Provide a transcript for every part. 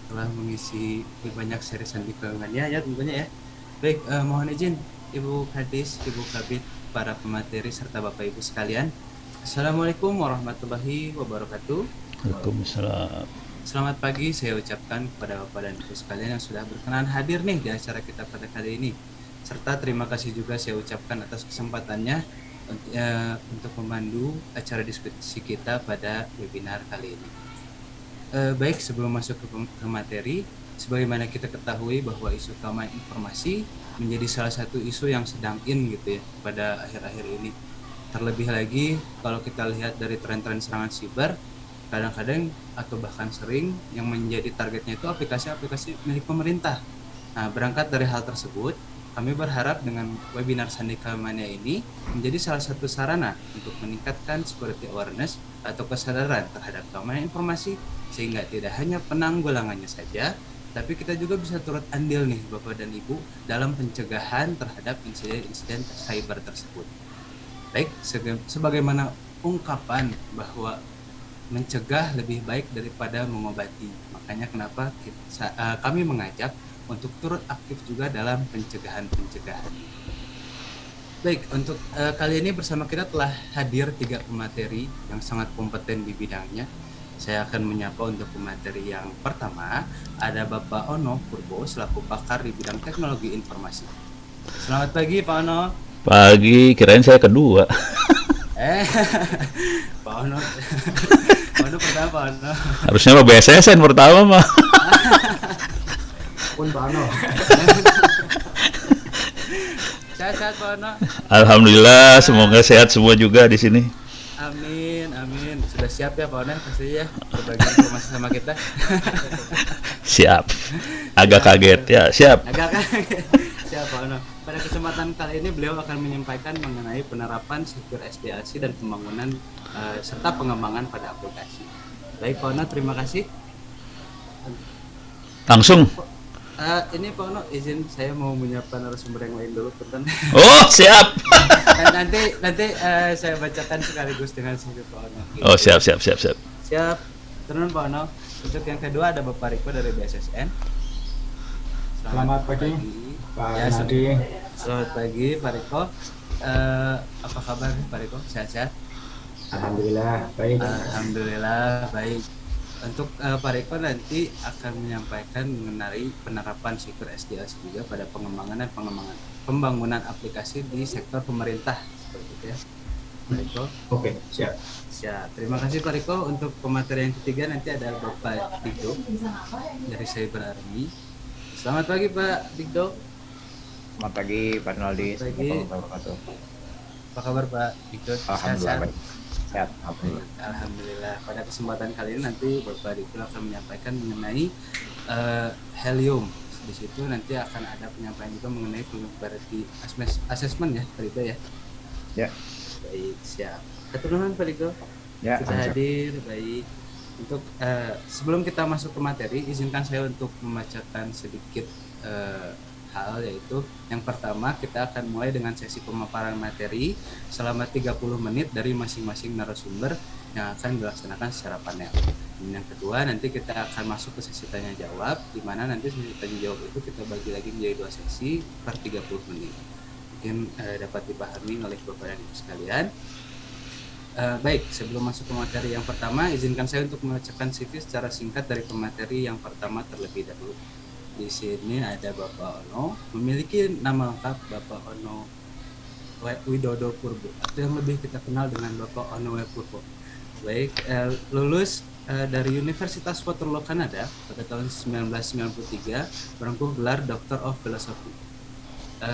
telah mengisi banyak serisan di keuangannya ya tentunya ya. Baik, mohon izin Ibu Kadis, Ibu Kabid, para pemateri serta Bapak Ibu sekalian. Assalamualaikum warahmatullahi wabarakatuh. Waalaikumsalam. Selamat pagi saya ucapkan kepada Bapak dan Ibu sekalian yang sudah berkenan hadir nih di acara kita pada kali ini. Serta terima kasih juga saya ucapkan atas kesempatannya untuk memandu acara diskusi kita pada webinar kali ini. Baik, sebelum masuk ke materi, sebagaimana kita ketahui bahwa isu keamanan informasi menjadi salah satu isu yang sedang in gitu ya pada akhir-akhir ini. Terlebih lagi kalau kita lihat dari tren-tren serangan siber, kadang-kadang atau bahkan sering yang menjadi targetnya itu aplikasi-aplikasi milik pemerintah. Nah, berangkat dari hal tersebut, kami berharap dengan webinar Sandika Mania ini menjadi salah satu sarana untuk meningkatkan security awareness atau kesadaran terhadap keamanan informasi sehingga tidak hanya penanggulangannya saja, tapi kita juga bisa turut andil nih Bapak dan Ibu dalam pencegahan terhadap insiden-insiden cyber tersebut. Baik, sebagaimana ungkapan bahwa mencegah lebih baik daripada mengobati. Makanya kenapa kami mengajak untuk turut aktif juga dalam pencegahan-pencegahan. Baik, untuk kali ini bersama kita telah hadir 3 pemateri yang sangat kompeten di bidangnya. Saya akan menyapa untuk pemateri yang pertama, ada Bapak Ono Purbo selaku pakar di bidang teknologi informasi. Selamat pagi Pak Ono. Pagi, kirain saya kedua. Eh, Pak Ono, Pak Ono pertama Pak Ono. Harusnya mah BSSN pertama mah. Pun Pak Ano. Sehat-sehat Pak Ono. Alhamdulillah, semoga sehat semua juga di sini. Amin, amin. Sudah siap ya Pak Ono pasti ya berbagi informasi sama kita. Siap. Agak Siap. kaget ya, siap. Agak siap Pak Ono. Pada kesempatan kali ini beliau akan menyampaikan mengenai penerapan secure SDLC dan pembangunan serta pengembangan pada aplikasi. Baik Pak Ono, terima kasih. Langsung. Ini Pak Ono, izin saya mau menyapa narasumber yang lain dulu, punten. Oh, siap. nanti saya bacakan sekaligus dengan CV Pak Ono. Oh, Gitu. siap, siap, siap, siap. Siap. Terus Pak Ono. Untuk yang kedua ada Bapak Riko dari BSSN. Selamat pagi, Pak Ya, Nadi. selamat pagi Pak Riko. Apa kabar Pak Riko? Sehat-sehat? Alhamdulillah baik. Alhamdulillah baik. Untuk Pak Riko nanti akan menyampaikan mengenai penerapan secure SDLC juga pada pengembangan dan pembangunan aplikasi di sektor pemerintah seperti itu ya. Pak Riko. Oke, siap. Siap. Terima kasih Pak Riko. Untuk pemateri yang ketiga nanti ada Bapak Dikdo dari Cyber Army. Selamat pagi Pak Dikdo. Selamat pagi Pak Naldi. Selamat pagi. Apa kabar Pak Dikdo? Alhamdulillah Sehat-sehat? baik. Sehat. Alhamdulillah. Alhamdulillah. Pada kesempatan kali ini nanti Bapak Dikdo akan menyampaikan mengenai helium. Di situ nanti akan ada penyampaian juga mengenai vulnerability assessment ya, Pak Dikdo ya. Ya. Baik, siap. Keturunan Pak Dikdo. Ya. Sudah hadir, baik. Untuk sebelum kita masuk ke materi, izinkan saya untuk membacakan sedikit hal, yaitu yang pertama kita akan mulai dengan sesi pemaparan materi selama 30 menit dari masing-masing narasumber yang akan dilaksanakan secara panel. Dan yang kedua nanti kita akan masuk ke sesi tanya jawab, di mana nanti sesi tanya jawab itu kita bagi lagi menjadi 2 sesi per 30 menit. Mungkin dapat dipahami oleh Bapak dan Ibu sekalian. Baik, sebelum masuk ke materi yang pertama, izinkan saya untuk membacakan CV secara singkat dari pemateri yang pertama terlebih dahulu. Di sini ada Bapak Ono, memiliki nama lengkap Bapak Ono Widodo Purbo, atau yang lebih kita kenal dengan Bapak Ono W. Purbo. Baik, lulus dari Universitas Waterloo Kanada pada tahun 1993, berangkuh gelar Doctor of Philosophy.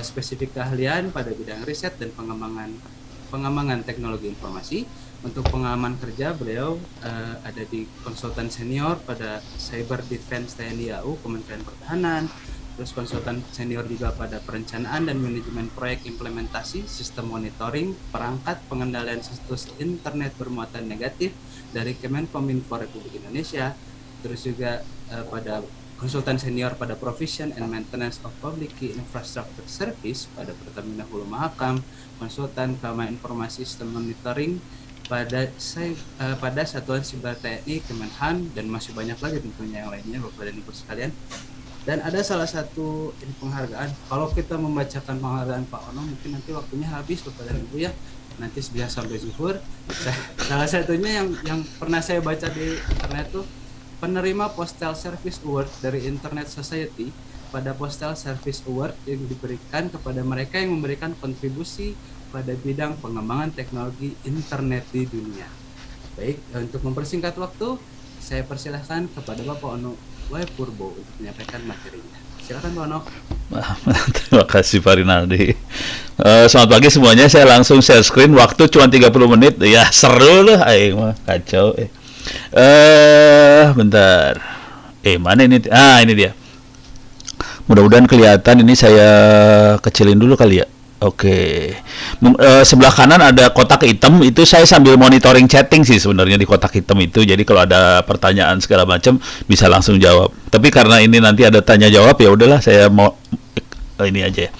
Spesifik keahlian pada bidang riset dan pengembangan teknologi informasi. Untuk pengalaman kerja beliau ada di konsultan senior pada Cyber Defense TNI AU Kementerian Pertahanan, terus konsultan senior juga pada perencanaan dan manajemen proyek implementasi sistem monitoring perangkat pengendalian situs internet bermuatan negatif dari Kemenkominfo Republik Indonesia, terus juga pada konsultan senior pada Provision and Maintenance of Public Key Infrastructure Service pada Pertamina Hulu Mahakam, konsultan keamanan informasi sistem monitoring pada Satuan Siber TNI, Kemenhan, dan masih banyak lagi tentunya yang lainnya Bapak dan Ibu sekalian. Dan ada salah satu penghargaan. Kalau kita membacakan penghargaan Pak Ono mungkin nanti waktunya habis Bapak dan Ibu ya. Nanti bisa sampai zuhur. Salah satunya yang pernah saya baca di internet tuh, penerima Postal Service Award dari Internet Society pada Postal Service Award yang diberikan kepada mereka yang memberikan kontribusi pada bidang pengembangan teknologi internet di dunia. Baik, untuk mempersingkat waktu, saya persilahkan kepada Bapak Ono W. Purbo untuk menyampaikan materinya. Silakan Pak Ono. Terima kasih Pak Rinaldi. Selamat pagi semuanya. Saya langsung share screen. Waktu cuma 30 menit. Ya seru lah. Aing mah kacau. Bentar. Mana ini? Ini dia. Mudah-mudahan kelihatan. Ini saya kecilin dulu kali ya. Oke. Sebelah kanan ada kotak hitam, itu saya sambil monitoring chatting sih sebenarnya di kotak hitam itu. Jadi kalau ada pertanyaan segala macam bisa langsung jawab. Tapi karena ini nanti ada tanya jawab ya udahlah saya mau ini aja ya.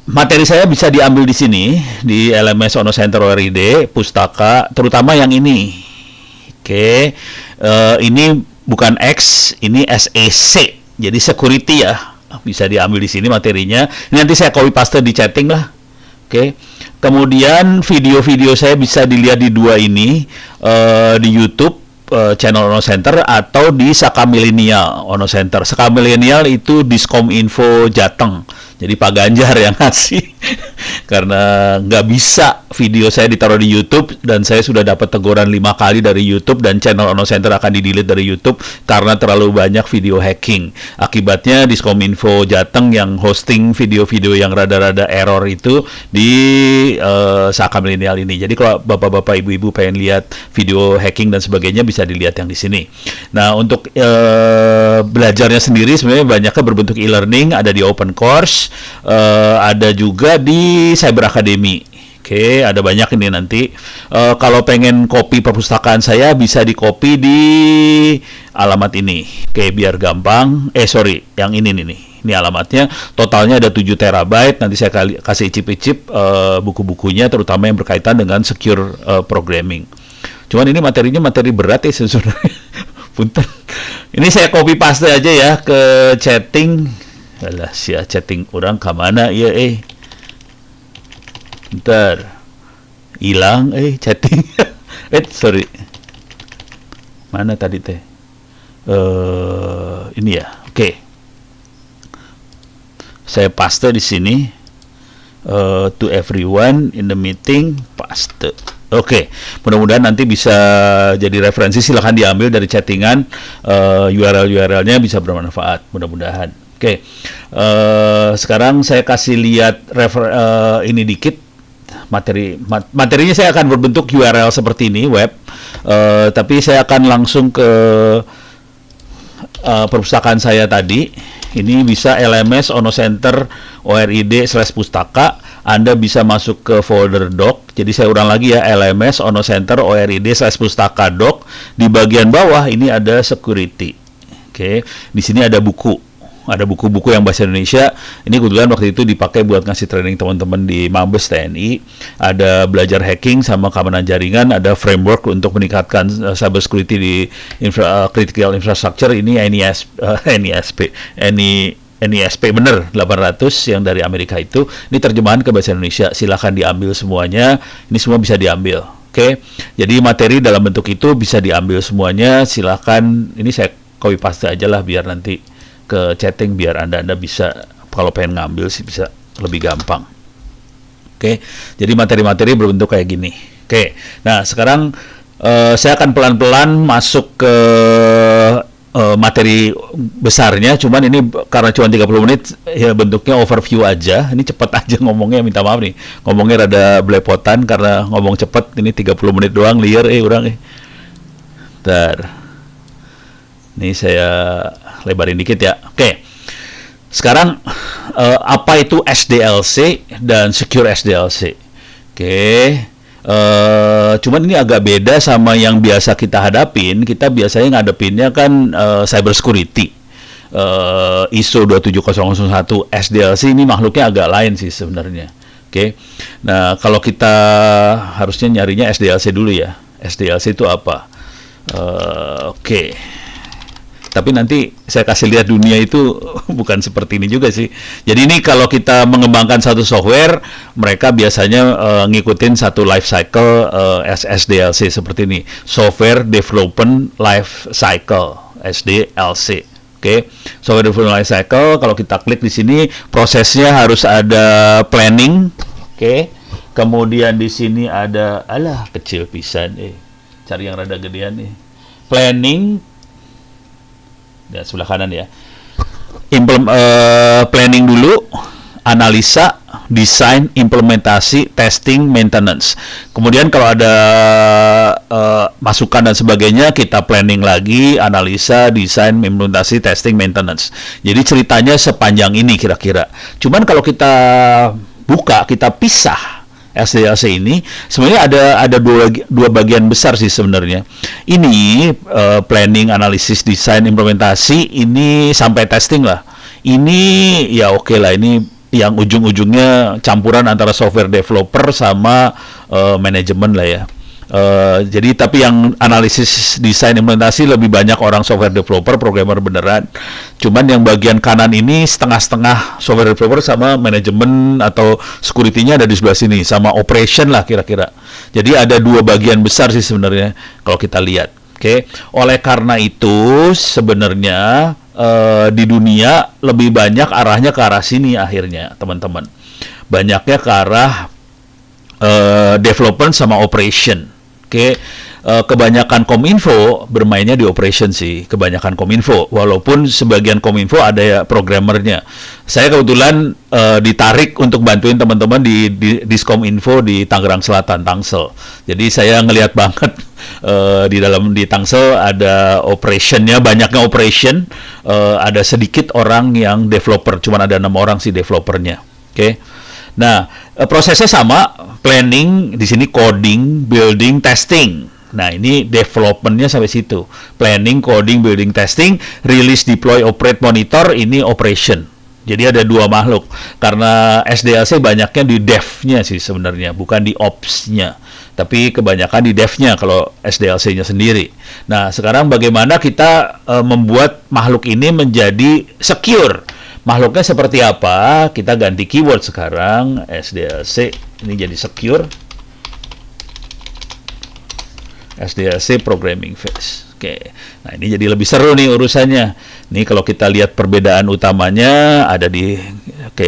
Materi saya bisa diambil di sini di LMS Ono Center ORID Pustaka, terutama yang ini. Oke. Ini bukan X, ini SEC. Jadi security ya. Bisa diambil di sini materinya. Ini nanti saya copy paste di chatting lah. Oke. Kemudian video-video saya bisa dilihat di dua ini, di YouTube channel Ono Center atau di Saka Milenial Ono Center. Saka Milenial itu Diskom Info Jateng. Jadi Pak Ganjar yang ngasih karena nggak bisa video saya ditaruh di YouTube dan saya sudah dapat teguran 5 kali dari YouTube dan channel Ono Center akan di-delete dari YouTube karena terlalu banyak video hacking. Akibatnya Diskominfo Jateng yang hosting video-video yang rada-rada error itu di Saka Milenial ini. Jadi kalau bapak-bapak ibu-ibu pengen lihat video hacking dan sebagainya bisa dilihat yang di sini. Nah, untuk belajarnya sendiri sebenarnya banyaknya berbentuk e-learning, ada di open course, ada juga di Cyber Academy. Oke, ada banyak ini nanti. Kalau pengen copy perpustakaan saya bisa di copy di alamat ini. Oke, biar gampang. Yang ini nih. Ini alamatnya. Totalnya ada 7 terabyte. Nanti saya kasih icip-icip buku-bukunya, terutama yang berkaitan dengan secure programming. Cuman ini materinya materi berat ya sebenarnya. Punten. Ini saya copy paste aja ya ke chatting. Alah, chatting orang ke mana ya Bentar. Hilang chatting. Sorry. Mana tadi teh? Ini ya. Oke. Saya paste di sini. To everyone in the meeting, paste. Oke, mudah-mudahan nanti bisa jadi referensi. Silahkan diambil dari chattingan, URL-nya bisa bermanfaat. Mudah-mudahan. Oke, sekarang saya kasih lihat ini dikit materinya. Saya akan berbentuk URL seperti ini web, tapi saya akan langsung ke perpustakaan saya tadi. Ini bisa LMS Ono Center ORID/pustaka. Anda bisa masuk ke folder doc. Jadi saya ulang lagi ya, LMS Ono Center ORID/pustaka doc. Di bagian bawah ini ada security. Oke, di sini ada buku. Ada buku-buku yang bahasa Indonesia. Ini kebetulan waktu itu dipakai buat ngasih training teman-teman di Mabes TNI. Ada belajar hacking sama keamanan jaringan. Ada framework untuk meningkatkan cyber security di critical infrastructure. Ini NISP bener 800 yang dari Amerika itu. Ini terjemahan ke bahasa Indonesia. Silahkan diambil semuanya. Ini semua bisa diambil. Oke. Jadi materi dalam bentuk itu bisa diambil semuanya. Silahkan. Ini saya copy paste aja lah biar nanti ke chatting, biar anda bisa kalau pengen ngambil sih bisa lebih gampang. Oke, jadi materi-materi berbentuk kayak gini. Oke, nah sekarang saya akan pelan-pelan masuk ke materi besarnya. Cuman ini karena cuma 30 menit ya bentuknya overview aja. Ini cepat aja ngomongnya, minta maaf nih, ngomongnya rada belepotan karena ngomong cepat. Ini 30 menit doang, liar orang Bentar. Ini saya lebarin dikit ya. Oke. Sekarang apa itu SDLC dan secure SDLC? Oke. Cuman ini agak beda sama yang biasa kita hadapin. Kita biasanya ngadepinnya kan cyber security. ISO 27001 SDLC ini makhluknya agak lain sih sebenarnya. Oke, Oke. Nah, kalau kita harusnya nyarinya SDLC dulu ya. SDLC itu apa? Oke. Tapi nanti saya kasih lihat dunia itu bukan seperti ini juga sih. Jadi ini kalau kita mengembangkan satu software, mereka biasanya ngikutin satu life cycle SDLC seperti ini. Software Development Life Cycle, SDLC. Oke, software development life cycle. Kalau kita klik di sini, prosesnya harus ada planning. Oke, kemudian di sini ada, kecil pisan. Cari yang rada gedean nih. Planning, ya sebelah kanan ya. Planning dulu, analisa, desain, implementasi, testing, maintenance. Kemudian kalau ada masukan dan sebagainya, kita planning lagi, analisa, desain, implementasi, testing, maintenance. Jadi ceritanya sepanjang ini kira-kira. Cuman kalau kita buka, kita pisah SDLC ini, sebenarnya ada dua bagian besar sih sebenarnya. Ini planning, analisis, desain, implementasi, ini sampai testing lah. Ini ya oke lah, ini yang ujung-ujungnya campuran antara software developer sama manajemen lah ya. Jadi tapi yang analisis, desain, implementasi lebih banyak orang software developer, programmer beneran. Cuman yang bagian kanan ini setengah-setengah software developer sama manajemen atau security-nya ada di sebelah sini, sama operation lah kira-kira. Jadi ada dua bagian besar sih sebenarnya kalau kita lihat. Oke. Oleh karena itu sebenarnya di dunia lebih banyak arahnya ke arah sini akhirnya, teman-teman. Banyaknya ke arah development sama operation. Oke. Kebanyakan Kominfo bermainnya di operation sih, kebanyakan Kominfo. Walaupun sebagian Kominfo ada ya programmernya. Saya kebetulan ditarik untuk bantuin teman-teman di Diskominfo di Tangerang Selatan, Tangsel. Jadi saya ngelihat banget di Tangsel ada operationnya, banyaknya operation, ada sedikit orang yang developer, cuman ada 6 orang sih developernya. Oke. Nah, prosesnya sama, planning, di sini coding, building, testing. Nah, ini development-nya sampai situ. Planning, coding, building, testing, release, deploy, operate, monitor, ini operation. Jadi ada dua makhluk. Karena SDLC banyaknya di dev-nya sih sebenarnya, bukan di ops-nya. Tapi kebanyakan di dev-nya kalau SDLC-nya sendiri. Nah, sekarang bagaimana kita membuat makhluk ini menjadi secure? Makhluknya seperti apa? Kita ganti keyword sekarang. SDLC ini jadi secure. SDLC Programming Phase. Oke. Nah, ini jadi lebih seru nih urusannya. Nih kalau kita lihat perbedaan utamanya ada di,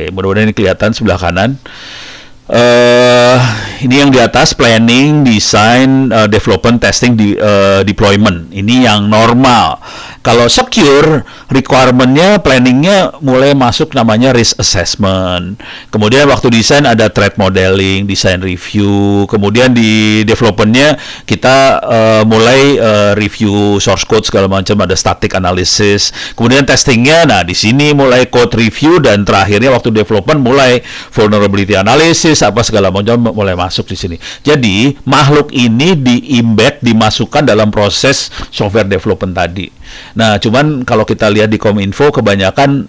mudah-mudahan ini kelihatan sebelah kanan. Ini yang di atas planning, design, development, testing, deployment. Ini yang normal. Kalau secure, requirement-nya, planning-nya mulai masuk namanya risk assessment. Kemudian waktu desain ada threat modeling, design review. Kemudian di development-nya kita mulai review source code segala macam, ada static analysis. Kemudian testing-nya, nah di sini mulai code review, dan terakhirnya waktu development mulai vulnerability analysis, apa segala macam mulai masuk di sini. Jadi makhluk ini dimasukkan dalam proses software development tadi. Nah, cuman kalau kita lihat di Kominfo kebanyakan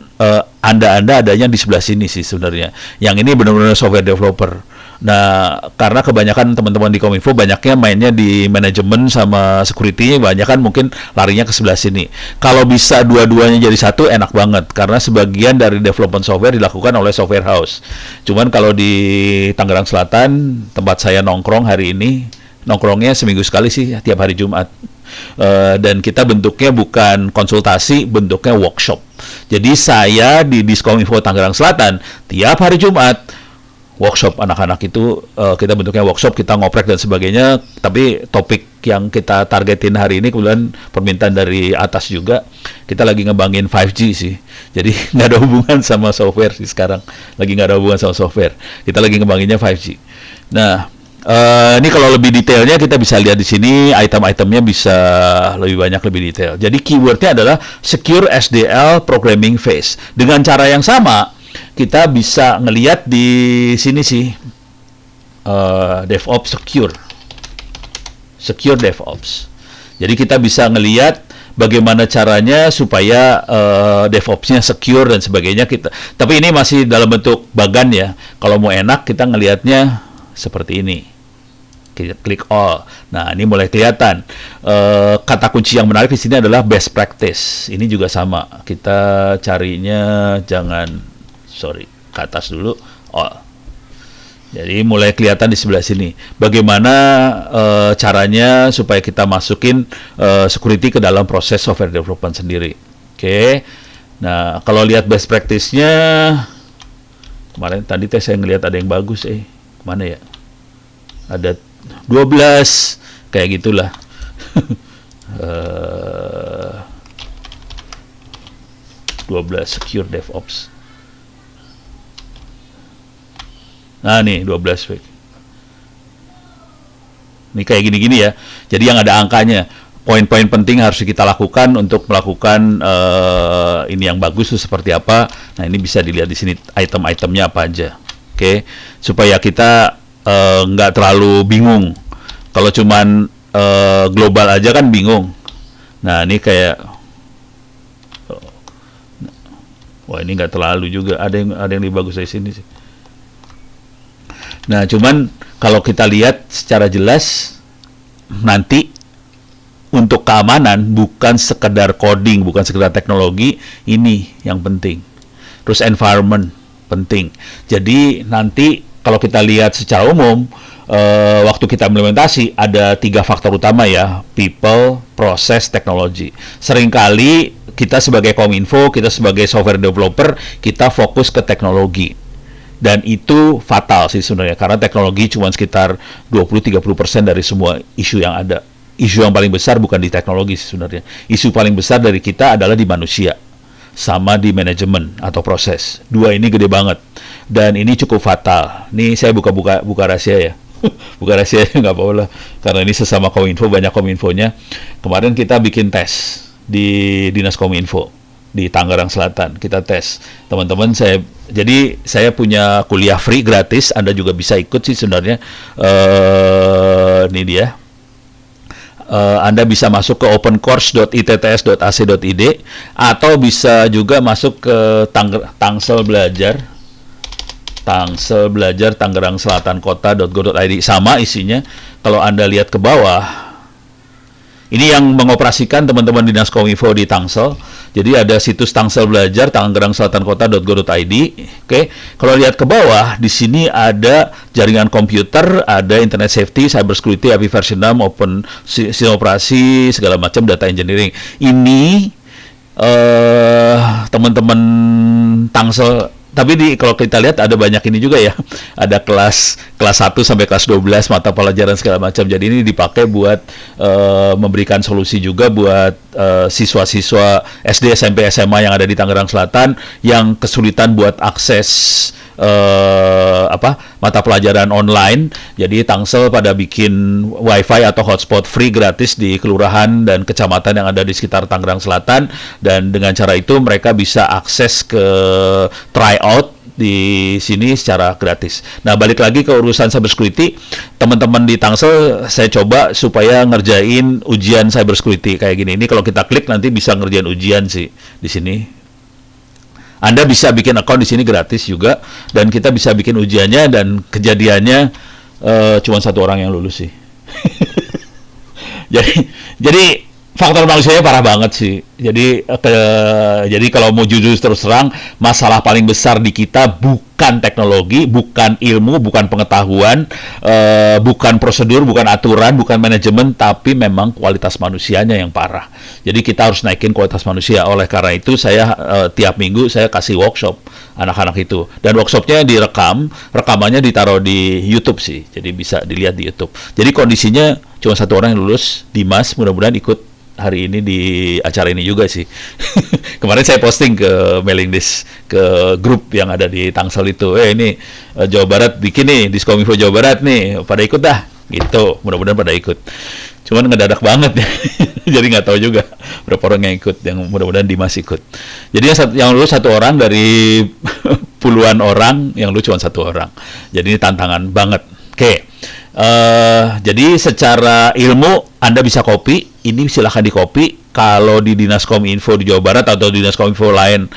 anda adanya di sebelah sini sih sebenarnya. Yang ini benar-benar software developer. Nah, karena kebanyakan teman-teman di Kominfo banyaknya mainnya di manajemen sama security, banyak kan mungkin larinya ke sebelah sini. Kalau bisa dua-duanya jadi satu enak banget, karena sebagian dari development software dilakukan oleh software house. Cuman kalau di Tangerang Selatan, tempat saya nongkrong hari ini, nongkrongnya seminggu sekali sih, tiap hari Jumat. Dan kita bentuknya bukan konsultasi, bentuknya workshop. Jadi saya di Diskominfo Tangerang Selatan, tiap hari Jumat, workshop anak-anak itu, kita bentuknya workshop, kita ngoprek dan sebagainya. Tapi topik yang kita targetin hari ini kebetulan permintaan dari atas juga, kita lagi ngembangin 5G sih. Jadi nggak ada hubungan sama software sih sekarang, lagi nggak ada hubungan sama software, kita lagi ngembanginnya 5G. Nah, ini kalau lebih detailnya kita bisa lihat di sini, item-itemnya bisa lebih banyak, lebih detail. Jadi keywordnya adalah Secure SDL Programming Phase. Dengan cara yang sama, kita bisa ngelihat di sini sih, DevOps Secure DevOps. Jadi kita bisa ngelihat bagaimana caranya supaya DevOps-nya secure dan sebagainya kita. Tapi ini masih dalam bentuk bagan ya. Kalau mau enak kita ngelihatnya seperti ini. Kita klik all. Nah, ini mulai kelihatan. Kata kunci yang menarik di sini adalah best practice. Ini juga sama. Kita carinya ke atas dulu. All. Jadi mulai kelihatan di sebelah sini. Bagaimana caranya supaya kita masukin security ke dalam proses software development sendiri. Oke. Nah, kalau lihat best practice-nya, kemarin tadi saya ngelihat ada yang bagus. Kemana ya? Ada 12 kayak gitulah. 12 secure DevOps. Nah, nih 12 week. Ini kayak gini-gini ya. Jadi yang ada angkanya. Poin-poin penting harus kita lakukan untuk melakukan ini yang bagus itu seperti apa. Nah, ini bisa dilihat di sini item-itemnya apa aja. Oke. Supaya kita nggak terlalu bingung. Kalau cuman global aja kan bingung. Nah, ini kayak wah, ini nggak terlalu juga. Ada yang lebih bagus dari sini sih. Nah, cuman kalau kita lihat secara jelas nanti untuk keamanan bukan sekedar coding, bukan sekedar teknologi, ini yang penting. Terus environment penting. Jadi nanti kalau kita lihat secara umum waktu kita implementasi ada 3 faktor utama ya, people, proses, teknologi. Seringkali kita sebagai Kominfo, kita sebagai software developer, kita fokus ke teknologi. Dan itu fatal sih sebenarnya, karena teknologi cuma sekitar 20-30% dari semua isu yang ada. Isu yang paling besar bukan di teknologi sebenarnya. Isu paling besar dari kita adalah di manusia, sama di manajemen atau proses. 2 ini gede banget. Dan ini cukup fatal. Ini saya buka rahasia ya. Buka rahasia nggak apa-apa lah. Karena ini sesama Kominfo, banyak Kominfonya. Kemarin kita bikin tes di Dinas Kominfo di Tangerang Selatan, kita tes teman-teman. Saya punya kuliah free gratis, Anda juga bisa ikut sih sebenarnya. Ini dia. Anda bisa masuk ke opencourse.itts.ac.id atau bisa juga masuk ke Tangsel Belajar Tangerang Selatan Kota.go.id. Sama isinya. Kalau Anda lihat ke bawah, ini yang mengoperasikan teman-teman Dinas Kominfo di Tangsel. Jadi ada situs Tangsel Belajar Tangerang Selatan Kota.go.id. Oke, kalau lihat ke bawah, di sini ada jaringan komputer, ada internet safety, cyber security, API version 6, open sistem operasi, segala macam, data engineering. Ini teman-teman Tangsel. Tapi kalau kita lihat ada banyak ini juga ya. Ada kelas 1 sampai kelas 12 mata pelajaran segala macam. Jadi ini dipakai buat memberikan solusi juga buat siswa-siswa SD, SMP, SMA yang ada di Tangerang Selatan yang kesulitan buat akses mata pelajaran online. Jadi Tangsel pada bikin wifi atau hotspot free gratis di kelurahan dan kecamatan yang ada di sekitar Tangerang Selatan, dan dengan cara itu mereka bisa akses ke tryout di sini secara gratis. Nah, balik lagi ke urusan cybersecurity, teman-teman di Tangsel saya coba supaya ngerjain ujian cybersecurity kayak gini. Ini kalau kita klik nanti bisa ngerjain ujian sih di sini. Anda bisa bikin account di sini gratis juga, dan kita bisa bikin ujiannya, dan kejadiannya cuma 1 orang yang lulus sih. Jadi faktor manusianya parah banget sih. Jadi kalau mau jujur terus terang, masalah paling besar di kita bukan teknologi, bukan ilmu, bukan pengetahuan, bukan prosedur, bukan aturan, bukan manajemen, tapi memang kualitas manusianya yang parah. Jadi kita harus naikin kualitas manusia. Oleh karena itu saya tiap minggu saya kasih workshop anak-anak itu, dan workshopnya rekamannya ditaruh di YouTube sih. Jadi bisa dilihat di YouTube. Jadi kondisinya cuma 1 orang yang lulus, Dimas, mudah-mudahan ikut hari ini di acara ini juga sih. Kemarin saya posting ke mailing list, ke grup yang ada di Tangsel itu. Ini Jawa Barat bikin nih, Diskominfo Jawa Barat nih, pada ikut dah. Gitu, mudah-mudahan pada ikut. Cuman ngedadak banget ya. Jadi nggak tahu juga berapa orang yang ikut, yang mudah-mudahan Dimas ikut. Jadi yang lulus 1 orang dari puluhan orang, yang lulus cuma 1 orang. Jadi ini tantangan banget. Oke. Jadi secara ilmu Anda bisa copy, ini silahkan di copy. Kalau di Dinas Kominfo di Jawa Barat atau Dinas Kominfo lain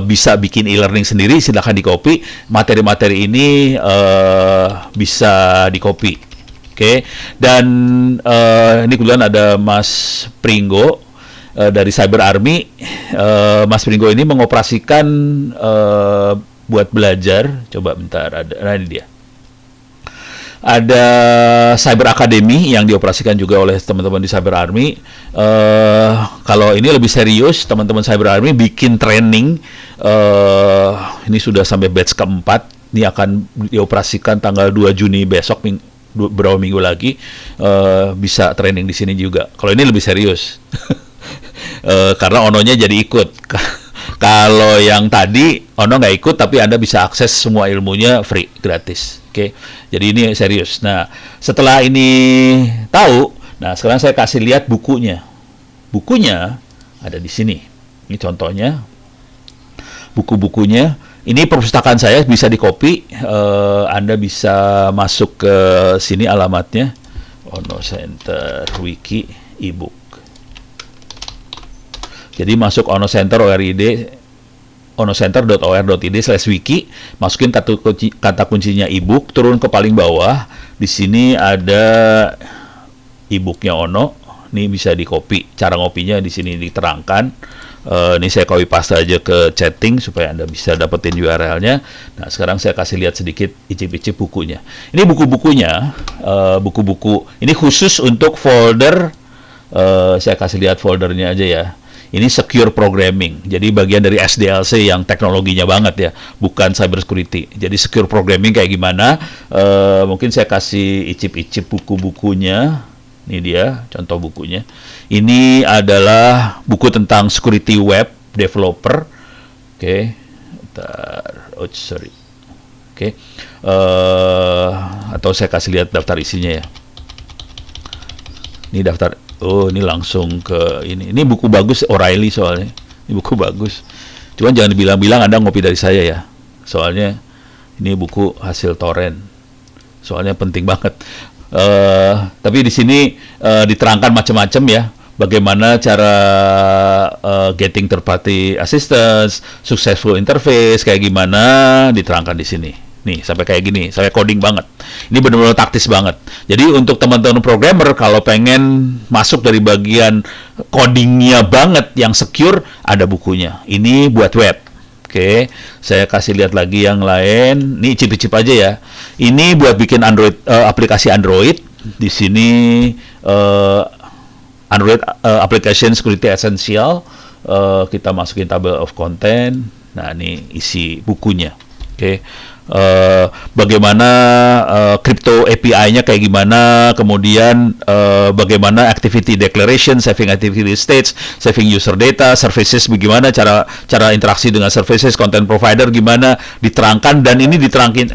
bisa bikin e-learning sendiri, silahkan di copy. Materi-materi ini bisa di copy. Oke. Dan ini kebetulan ada Mas Pringgo dari Cyber Army. Mas Pringgo ini mengoperasikan buat belajar. Coba bentar, nah ini dia. Ada Cyber Academy yang dioperasikan juga oleh teman-teman di Cyber Army. Kalau ini lebih serius, teman-teman Cyber Army bikin training. Ini sudah sampai batch keempat. Ini akan dioperasikan tanggal 2 Juni besok, beberapa minggu lagi. Bisa training di sini juga. Kalau ini lebih serius. Karena Ononya jadi ikut. Kalau yang tadi Ono nggak ikut, tapi Anda bisa akses semua ilmunya free, gratis. Oke, jadi ini serius. Nah, setelah ini tahu, nah sekarang saya kasih lihat bukunya. Bukunya ada di sini. Ini contohnya. Buku-bukunya. Ini perpustakaan saya, bisa di-copy. Anda bisa masuk ke sini alamatnya. Ono Center Wiki e-book. Jadi masuk Ono Center ORID, onocenter.or.id/wiki, masukin kata kuncinya e-book, turun ke paling bawah. Di sini ada e-booknya Ono. Ini bisa di-copy. Cara ngopinya di sini diterangkan. Ini saya copy paste aja ke chatting supaya Anda bisa dapetin URL-nya. Nah, sekarang saya kasih lihat sedikit icip-icip bukunya. Ini buku-bukunya, buku-buku. Ini khusus untuk folder. Saya kasih lihat foldernya aja ya. Ini secure programming, jadi bagian dari SDLC yang teknologinya banget ya, bukan cyber security. Jadi secure programming kayak gimana? Mungkin saya kasih icip-icip buku-bukunya. Ini dia contoh bukunya. Ini adalah buku tentang security web developer. Oke, sorry. Oke, atau saya kasih lihat daftar isinya ya. Ini daftar. Oh, ini langsung ke ini. Ini buku bagus, O'Reilly soalnya. Ini buku bagus. Cuman jangan dibilang-bilang Anda ngopi dari saya ya. Soalnya ini buku hasil torrent. Soalnya penting banget. Tapi di sini diterangkan macam-macam ya. Bagaimana cara getting third party assistance, successful interface, kayak gimana diterangkan di sini. Nih, sampai kayak gini, sampai coding banget. Ini benar-benar taktis banget. Jadi untuk teman-teman programmer, kalau pengen masuk dari bagian codingnya banget, yang secure, ada bukunya. Ini buat web. Oke, saya kasih lihat lagi yang lain. Ini cip-cip aja ya. Ini buat bikin Android, aplikasi Android. Di sini Android Application Security Essential. Kita masukin table of content. Nah, ini isi bukunya. Oke. Bagaimana crypto API-nya kayak gimana, kemudian bagaimana activity declaration, saving activity states, saving user data, services bagaimana, cara interaksi dengan services, content provider gimana, diterangkan. Dan ini diterangin,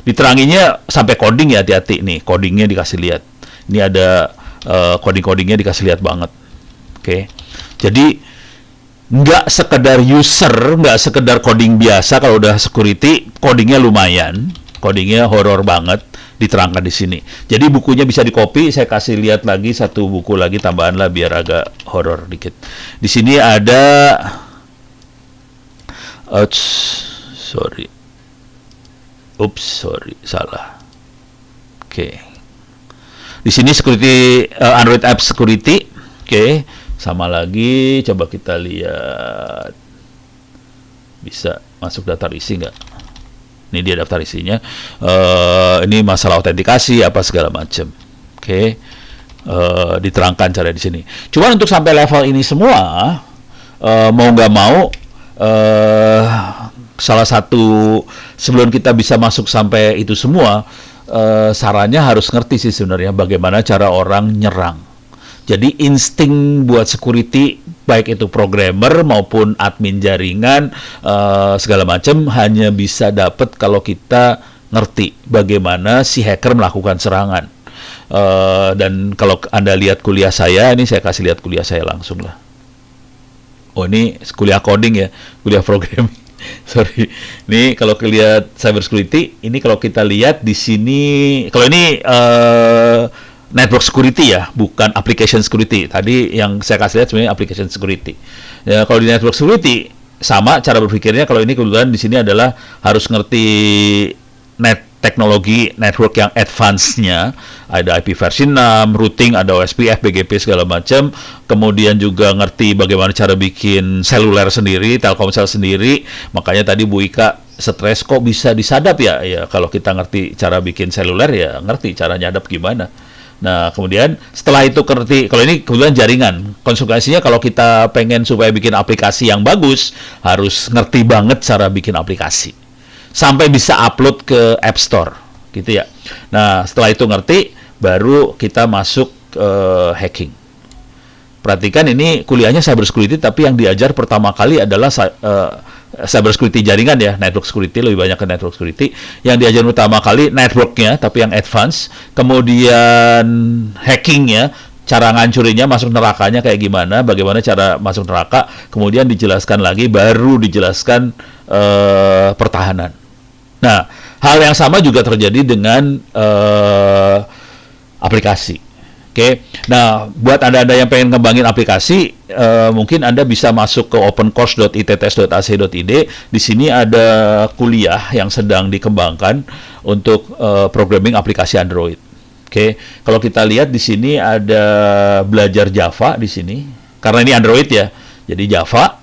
diteranginnya sampai coding ya, hati-hati nih, codingnya dikasih lihat. Ini ada coding-codingnya dikasih lihat banget. Oke. Jadi nggak sekedar user, nggak sekedar coding biasa. Kalau udah security, codingnya lumayan, codingnya horor banget, diterangkan di sini. Jadi bukunya bisa di-copy. Saya kasih lihat lagi satu buku lagi tambahan lah biar agak horor dikit. Di sini ada, sorry, salah. Oke. Di sini security, Android App Security. Oke. Sama lagi, coba kita lihat. Bisa masuk daftar isi nggak? Ini dia daftar isinya. Ini masalah autentikasi, apa segala macam. Oke. Diterangkan cara di sini. Cuman untuk sampai level ini semua, mau nggak mau, salah satu sebelum kita bisa masuk sampai itu semua, sarannya harus ngerti sih sebenarnya bagaimana cara orang nyerang. Jadi insting buat security, baik itu programmer maupun admin jaringan, segala macam, hanya bisa dapat kalau kita ngerti bagaimana si hacker melakukan serangan. Dan kalau Anda lihat kuliah saya, ini saya kasih lihat kuliah saya langsung lah. Oh, ini kuliah coding ya, kuliah programming. Sorry. Ini kalau lihat cyber security, ini kalau kita lihat di sini, kalau ini network security ya, bukan application security. Tadi yang saya kasih lihat sebenarnya application security. Ya, kalau di network security sama cara berpikirnya. Kalau ini kebetulan di sini adalah harus ngerti teknologi network yang advance-nya, ada IP versi 6, routing, ada OSPF, BGP segala macam. Kemudian juga ngerti bagaimana cara bikin seluler sendiri, Telkomsel sendiri. Makanya tadi Bu Ika stres, kok bisa disadap ya? Ya kalau kita ngerti cara bikin seluler ya ngerti cara nyadap gimana. Nah, kemudian setelah itu ngerti, kalau ini kebetulan jaringan. Konsekuensinya kalau kita pengen supaya bikin aplikasi yang bagus, harus ngerti banget cara bikin aplikasi. Sampai bisa upload ke App Store, gitu ya. Nah, setelah itu ngerti, baru kita masuk hacking. Perhatikan ini kuliahnya cyber security, tapi yang diajar pertama kali adalah cyber security jaringan ya, network security, lebih banyak ke network security. Yang diajar pertama kali networknya, tapi yang advance. Kemudian hackingnya, cara ngancurinnya, masuk nerakanya kayak gimana, bagaimana cara masuk neraka. Kemudian dijelaskan lagi, baru dijelaskan pertahanan. Nah, hal yang sama juga terjadi dengan aplikasi. Oke. Nah, buat Anda-Anda yang pengen ngembangin aplikasi, mungkin Anda bisa masuk ke opencourse.itts.ac.id. Di sini ada kuliah yang sedang dikembangkan untuk programming aplikasi Android. Oke. Kalau kita lihat di sini ada belajar Java di sini. Karena ini Android ya. Jadi Java,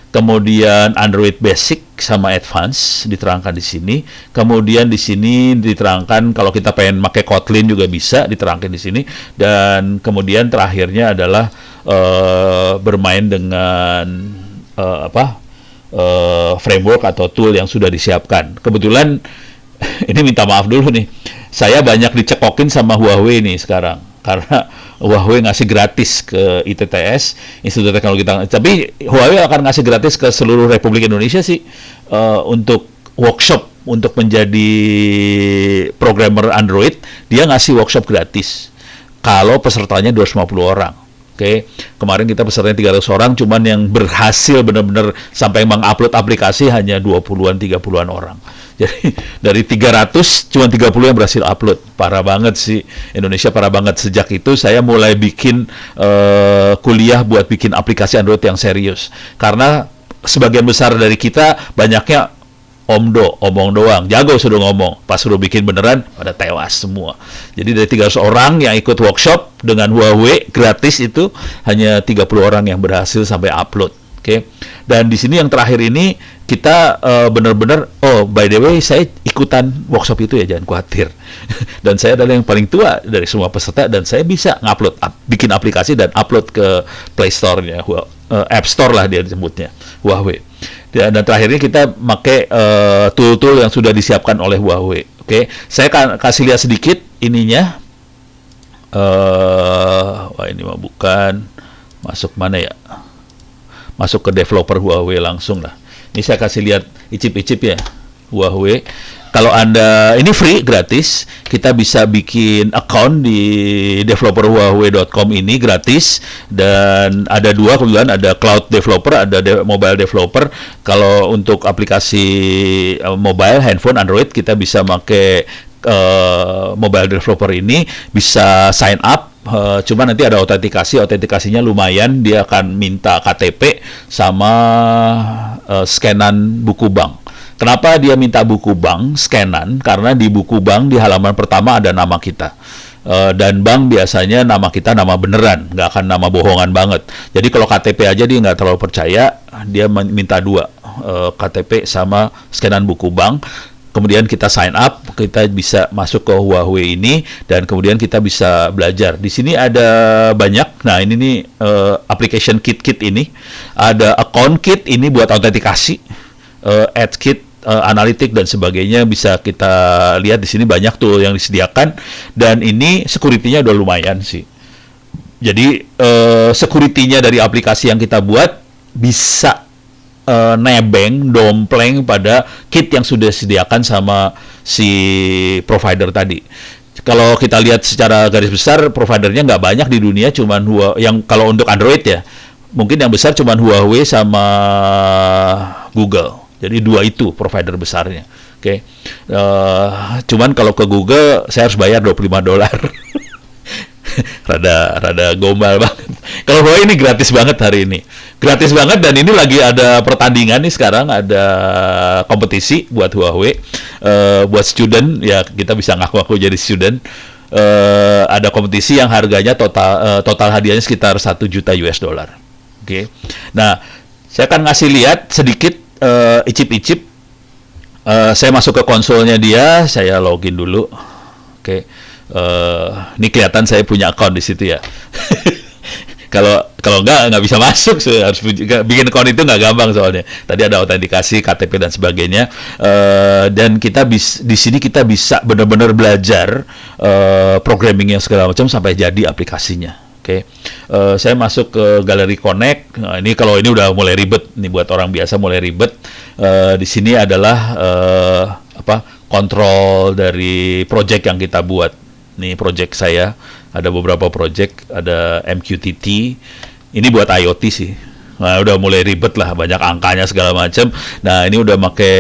kemudian Android Basic sama Advance diterangkan di sini. Kemudian di sini diterangkan kalau kita pengen pakai Kotlin juga bisa diterangkan di sini. Dan kemudian terakhirnya adalah bermain dengan framework atau tool yang sudah disiapkan. Kebetulan ini minta maaf dulu nih, saya banyak dicekokin sama Huawei nih sekarang. Karena Huawei ngasih gratis ke ITTS, Institut Teknologi Tangan. Tapi Huawei akan ngasih gratis ke seluruh Republik Indonesia sih untuk workshop untuk menjadi programmer Android. Dia ngasih workshop gratis. Kalau pesertanya 250 orang. Oke, kemarin kita pesertanya 300 orang, cuman yang berhasil benar-benar sampai mengupload aplikasi hanya 20-an, 30-an orang. Jadi dari 300 cuma 30 yang berhasil upload. Parah banget sih, Indonesia parah banget. Sejak itu saya mulai bikin kuliah buat bikin aplikasi Android yang serius. Karena sebagian besar dari kita banyaknya omong doang, jago sudah ngomong, pas suruh bikin beneran pada tewas semua. Jadi dari 300 orang yang ikut workshop dengan Huawei gratis itu hanya 30 orang yang berhasil sampai upload. Oke. Dan di sini yang terakhir ini kita benar-benar, oh by the way saya ikutan workshop itu ya, jangan khawatir. Dan saya adalah yang paling tua dari semua peserta dan saya bisa ngupload, bikin aplikasi dan upload ke Play Store-nya, App Store lah dia disebutnya, Huawei. Dan terakhirnya kita pakai tool-tool yang sudah disiapkan oleh Huawei. Oke, saya kasih lihat sedikit ininya. Wah ini mah bukan, masuk mana ya? Masuk ke developer Huawei langsung lah. Ini saya kasih lihat icip-icip ya, Huawei. Kalau Anda, ini free, gratis. Kita bisa bikin account di developerhuawei.com ini gratis. Dan ada dua, kebetulan ada cloud developer, ada mobile developer. Kalau untuk aplikasi mobile, handphone, Android, kita bisa pakai mobile developer ini. Bisa sign up. Cuma nanti ada autentikasinya lumayan. Dia akan minta KTP sama scanan buku bank. Kenapa dia minta buku bank, scanan? Karena di buku bank di halaman pertama ada nama kita. Dan bank biasanya nama kita nama beneran, nggak akan nama bohongan banget. Jadi kalau KTP aja dia nggak terlalu percaya, dia minta dua, KTP sama scanan buku bank. Kemudian kita sign up, kita bisa masuk ke Huawei ini, dan kemudian kita bisa belajar. Di sini ada banyak. Nah ini nih application kit ini, ada account kit ini buat autentikasi, ad kit, analitik dan sebagainya bisa kita lihat di sini banyak tuh yang disediakan, dan ini security-nya udah lumayan sih. Jadi security-nya dari aplikasi yang kita buat bisa nebeng, dompleng pada kit yang sudah disediakan sama si provider tadi. Kalau kita lihat secara garis besar, providernya nggak banyak di dunia, cuman yang kalau untuk Android ya, mungkin yang besar cuman Huawei sama Google. Jadi dua itu provider besarnya. Oke. Cuman kalau ke Google saya harus bayar $25. rada gombal banget. Kalau Huawei ini gratis banget hari ini. Gratis banget, dan ini lagi ada pertandingan nih sekarang, ada kompetisi buat Huawei. Buat student ya, kita bisa ngaku-ngaku jadi student. Ada kompetisi yang harganya total hadiahnya sekitar 1 juta US dollar. Oke. Nah, saya akan ngasih lihat sedikit icip-icip. Saya masuk ke konsolnya dia, saya login dulu. Oke. Ini kelihatan saya punya account di situ ya. Kalau nggak bisa masuk, saya harus bikin account itu nggak gampang soalnya. Tadi ada autentikasi, KTP dan sebagainya. Dan kita di sini kita bisa benar-benar belajar programming yang segala macam sampai jadi aplikasinya. Oke. Saya masuk ke Gallery Connect. Nah, ini kalau ini udah mulai ribet, nih buat orang biasa mulai ribet. Di sini adalah kontrol dari project yang kita buat. Nih project saya, ada beberapa project, ada MQTT, ini buat IoT sih. Nah, udah mulai ribet lah, banyak angkanya segala macam. Nah, ini udah pakai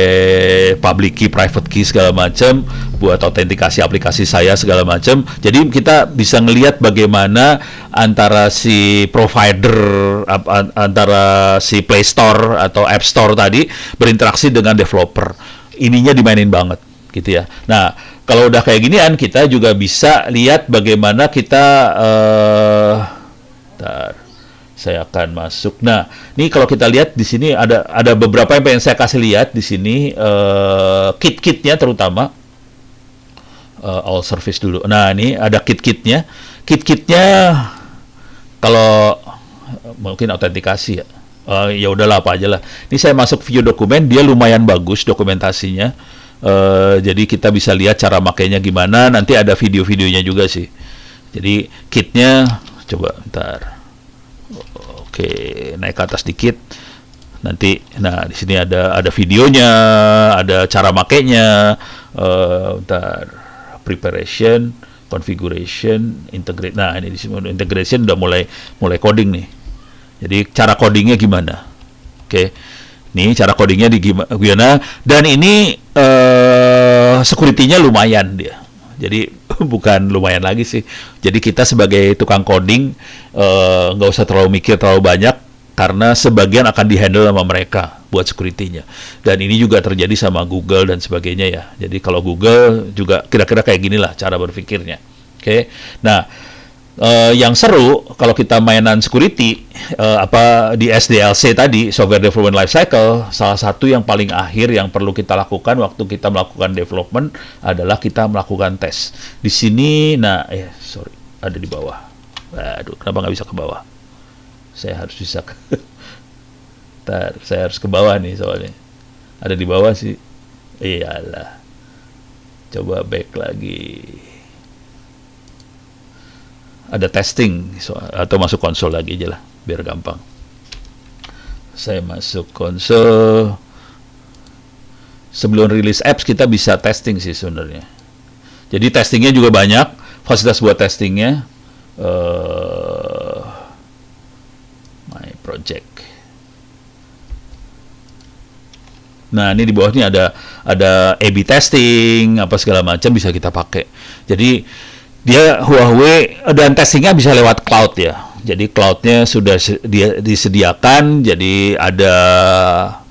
public key, private key segala macam, buat autentikasi aplikasi saya segala macam. Jadi kita bisa ngelihat bagaimana antara si provider, antara si Play Store atau App Store tadi berinteraksi dengan developer. Ininya dimainin banget, gitu ya. Nah, kalau udah kayak ginian, kita juga bisa lihat bagaimana kita saya akan masuk. Nah, ini kalau kita lihat di sini ada beberapa yang pengen saya kasih lihat di sini, kit-kitnya terutama. All service dulu. Nah, ini ada kit-kitnya. Kit-kitnya kalau mungkin autentikasi ya. Ya udahlah, apa aja lah. Ini saya masuk view dokumen, dia lumayan bagus dokumentasinya. Jadi kita bisa lihat cara makainya gimana. Nanti ada video-videonya juga sih. Jadi kitnya coba ntar. Oke, naik ke atas dikit. Nanti, nah di sini ada videonya, ada cara makainya. Ntar preparation, configuration, integrate. Nah ini di sini integration udah mulai coding nih. Jadi cara codingnya gimana? Oke. Nih cara codingnya di gimana, dan ini security-nya lumayan dia. Jadi bukan lumayan lagi sih. Jadi kita sebagai tukang coding nggak usah terlalu mikir terlalu banyak, karena sebagian akan dihandle sama mereka buat security-nya. Dan ini juga terjadi sama Google dan sebagainya ya. Jadi kalau Google juga kira-kira kayak ginilah cara berpikirnya. Oke. Nah, yang seru kalau kita mainan security di SDLC tadi, software development lifecycle, salah satu yang paling akhir yang perlu kita lakukan waktu kita melakukan development adalah kita melakukan tes. Di sini, ada di bawah. Aduh, kenapa nggak bisa ke bawah? Saya harus bisa saya harus ke bawah nih soalnya. Ada di bawah sih. Iyalah. Coba back lagi. Ada testing atau masuk konsol lagi aja lah biar gampang. Saya masuk konsol. Sebelum rilis apps kita bisa testing sih sebenarnya. Jadi testingnya juga banyak, fasilitas buat testingnya. My project. Nah, ini di bawah ini ada A/B testing, apa segala macam bisa kita pakai. Jadi dia Huawei dan testingnya bisa lewat cloud ya. Jadi cloudnya sudah disediakan, jadi ada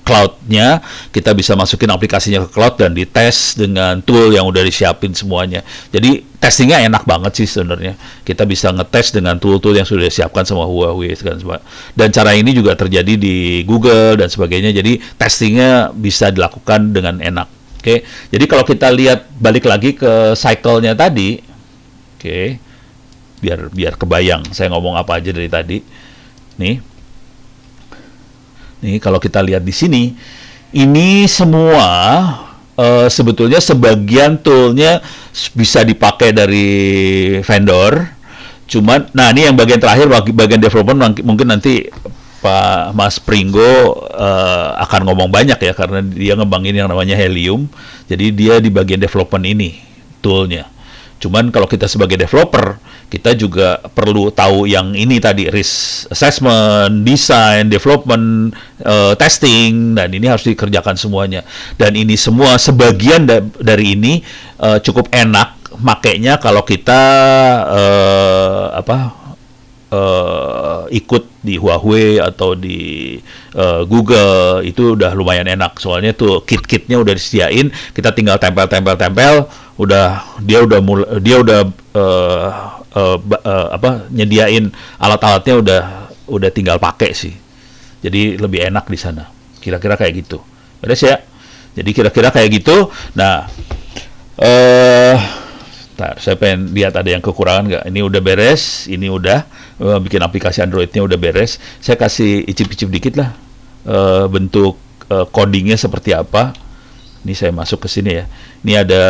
cloudnya, kita bisa masukin aplikasinya ke cloud dan dites dengan tool yang udah disiapin semuanya. Jadi testingnya enak banget sih sebenarnya. Kita bisa ngetes dengan tool-tool yang sudah disiapkan sama Huawei dan cara ini juga terjadi di Google dan sebagainya. Jadi testingnya bisa dilakukan dengan enak. Oke. Jadi kalau kita lihat balik lagi ke cycle-nya tadi, oke, biar kebayang saya ngomong apa aja dari tadi. Nih kalau kita lihat di sini, ini semua sebetulnya sebagian toolnya bisa dipakai dari vendor. Cuman, nah ini yang bagian terakhir, bagian development mungkin nanti Pak Mas Pringgo akan ngomong banyak ya, karena dia ngembangin yang namanya Helium. Jadi dia di bagian development ini toolnya. Cuman kalau kita sebagai developer, kita juga perlu tahu yang ini tadi, risk assessment, design, development, testing, dan ini harus dikerjakan semuanya. Dan ini semua sebagian dari ini cukup enak makainya kalau kita ikut di Huawei atau di Google, itu udah lumayan enak. Soalnya tuh kit-kitnya udah disediain, kita tinggal tempel, udah dia udah nyediain alat-alatnya, udah tinggal pakai sih. Jadi lebih enak di sana. Kira-kira kayak gitu. Beres ya? Jadi kira-kira kayak gitu. Nah, saya pengen lihat ada yang kekurangan nggak. Ini udah beres, ini udah bikin aplikasi Androidnya udah beres. Saya kasih icip-icip dikit lah bentuk codingnya seperti apa. Ini saya masuk ke sini ya. Ini ada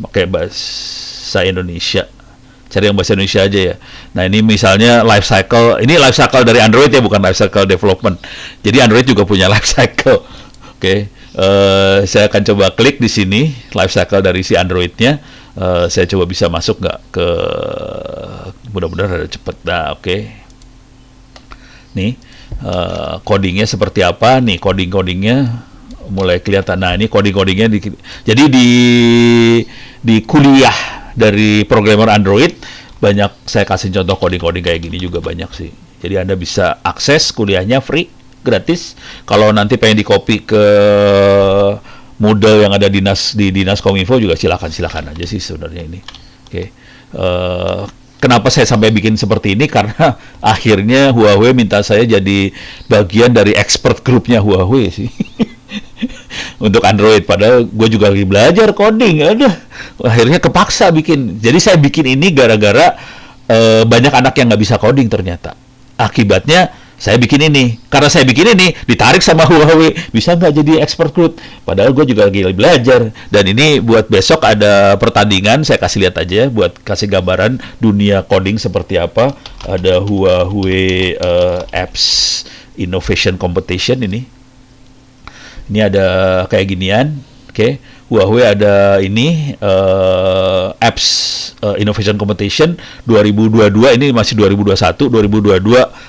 pakai bahasa Indonesia. Cari yang bahasa Indonesia aja ya. Nah, ini misalnya life cycle. Ini life cycle dari Android ya, bukan life cycle development. Jadi Android juga punya life cycle. Oke. Saya akan coba klik di sini life cycle dari si Androidnya. Saya coba bisa masuk nggak ke, mudah-mudahan ada cepet. Nah, oke. Nih codingnya seperti apa? Nih codingnya mulai kelihatan. Nah, ini codingnya jadi di kuliah dari programmer Android banyak saya kasih contoh coding kayak gini juga banyak sih. Jadi Anda bisa akses kuliahnya free, gratis. Kalau nanti pengen di-copy ke Moodle yang ada di Dinas Kominfo juga silakan aja sih sebenarnya ini. Oke. Kenapa saya sampai bikin seperti ini? Karena akhirnya Huawei minta saya jadi bagian dari expert grupnya Huawei sih. Untuk Android, padahal gue juga lagi belajar coding. Akhirnya kepaksa bikin. Jadi saya bikin ini gara-gara banyak anak yang nggak bisa coding ternyata. Akibatnya saya bikin ini. Karena saya bikin ini, ditarik sama Huawei. Bisa nggak jadi expert group? Padahal gue juga lagi belajar. Dan ini buat besok ada pertandingan, saya kasih lihat aja, buat kasih gambaran dunia coding seperti apa. Ada Huawei Apps Innovation Competition ini. Ini ada kayak ginian. Oke. Huawei ada ini Apps Innovation Competition 2022, ini masih 2021, 2022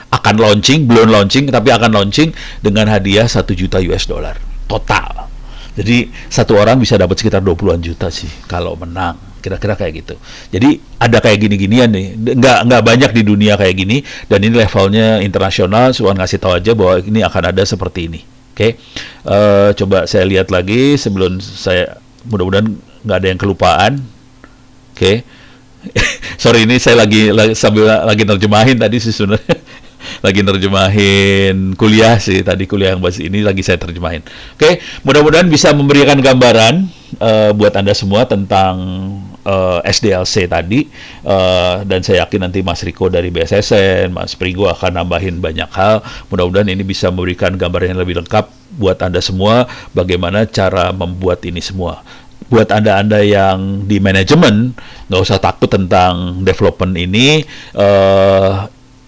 akan launching, belum launching tapi akan launching dengan hadiah 1 juta US dollar total. Jadi satu orang bisa dapat sekitar 20-an juta sih kalau menang. Kira-kira kayak gitu. Jadi ada kayak gini-ginian nih. Nggak banyak di dunia kayak gini, dan ini levelnya internasional. Suan ngasih tahu aja bahwa ini akan ada seperti ini. Oke, coba saya lihat lagi sebelum saya, mudah-mudahan nggak ada yang kelupaan. Oke. Sorry, ini saya lagi nerjemahin tadi sih sebenarnya. Lagi nerjemahin kuliah sih, tadi kuliah yang bahasa ini lagi saya terjemahin. Oke, mudah-mudahan bisa memberikan gambaran buat Anda semua tentang SDLC tadi, dan saya yakin nanti Mas Riko dari BSSN, Mas Prigo akan nambahin banyak hal. Mudah-mudahan ini bisa memberikan gambaran yang lebih lengkap buat Anda semua bagaimana cara membuat ini semua. Buat Anda yang di manajemen, nggak usah takut tentang development ini.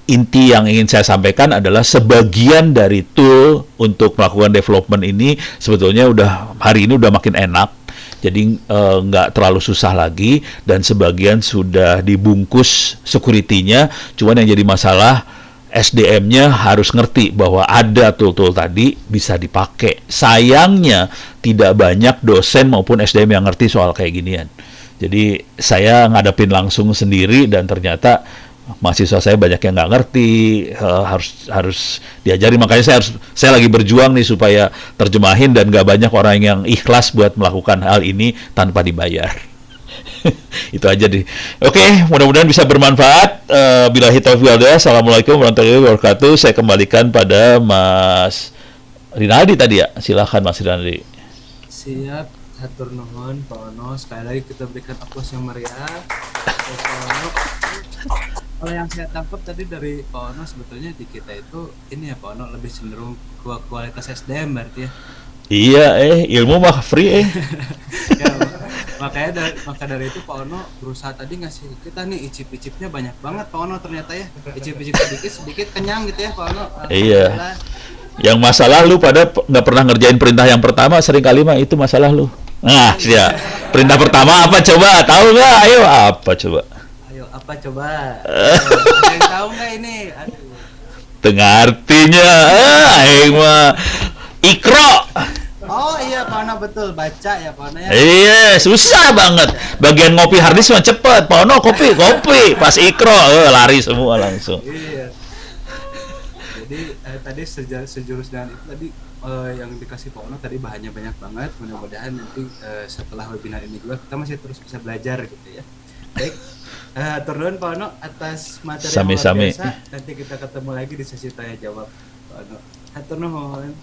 Inti yang ingin saya sampaikan adalah sebagian dari tool untuk melakukan development ini sebetulnya hari ini udah makin enak. Jadi nggak terlalu susah lagi, dan sebagian sudah dibungkus security-nya. Cuman yang jadi masalah SDM-nya harus ngerti bahwa ada tool-tool tadi bisa dipakai. Sayangnya tidak banyak dosen maupun SDM yang ngerti soal kayak ginian. Jadi saya ngadepin langsung sendiri, dan ternyata mahasiswa saya banyak yang nggak ngerti, harus diajari. Makanya saya lagi berjuang nih supaya terjemahin, dan nggak banyak orang yang ikhlas buat melakukan hal ini tanpa dibayar. Itu aja deh. Oke, mudah-mudahan bisa bermanfaat. Billahi taufiq wal hidayah. Assalamualaikum warahmatullahi wabarakatuh. Saya kembalikan pada Mas Rinaldi tadi ya. Silakan Mas Rinaldi. Siap, hatur nuhun Pak Ono. Sekali lagi kita berikan aplaus yang meriah. Kalau yang saya tangkap tadi dari Pak Ono, sebetulnya di kita itu ini ya Pak Ono, lebih cenderung kualitas SDM berarti ya. Iya, ilmu mah free Ya, maka dari itu Pak Ono berusaha tadi ngasih kita nih icip-icipnya banyak banget Pak Ono ternyata ya. Icip-icip sedikit kenyang gitu ya Pak Ono. Iya. Yang masalah lu pada nggak pernah ngerjain perintah yang pertama, sering kali mah itu masalah lu. Nah, siap. Perintah pertama apa coba? Tahu nggak? Ayo, apa coba? Ayo, apa coba? Ada yang tahu nggak ini? Aduh. Tengah artinya, aing mah Ikro. Oh iya, Pono betul baca ya Pono ya. Iya, susah banget. Bagian ngopi harddisk mah cepet. Pono kopi, pas Ikro, lari semua langsung. Iya. Jadi tadi sejurus dengan itu tadi yang dikasih Pono tadi bahannya banyak banget. Mudah-mudahan nanti setelah webinar ini juga kita masih terus bisa belajar gitu ya. Baik. Turun Pono atas materi yang luar Sami-sami. biasa. Nanti kita ketemu lagi di sesi tanya jawab Pono. Hatur nuhun.